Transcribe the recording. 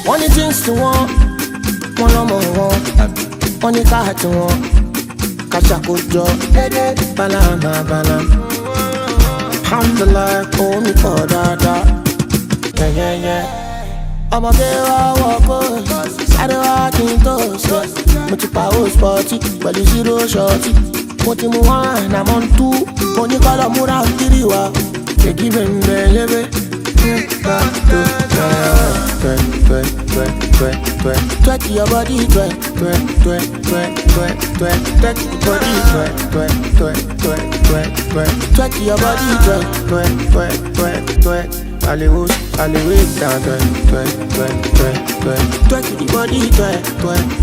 Wọ́n ní things tí wọ́n lọ́mọ wọn, wọ́n ní káàtì wọn, kàṣàkójọ, balama. Alhamdulillah, kò mí pọ̀ dáadáa. Ọmọge wá wọ́pọ̀, sáré wá kí n tó ṣe. Mo ti pa host party pẹ̀lú zero shorty. Mo ti mú one, I'm on two. Mo ní kọ́lọ̀ múra kiri wa. Èdè bẹ̀rẹ̀ yébé. Twerk your body, twerk your body, twerk your body, twerk. Allez, down, twerk your body, twerk.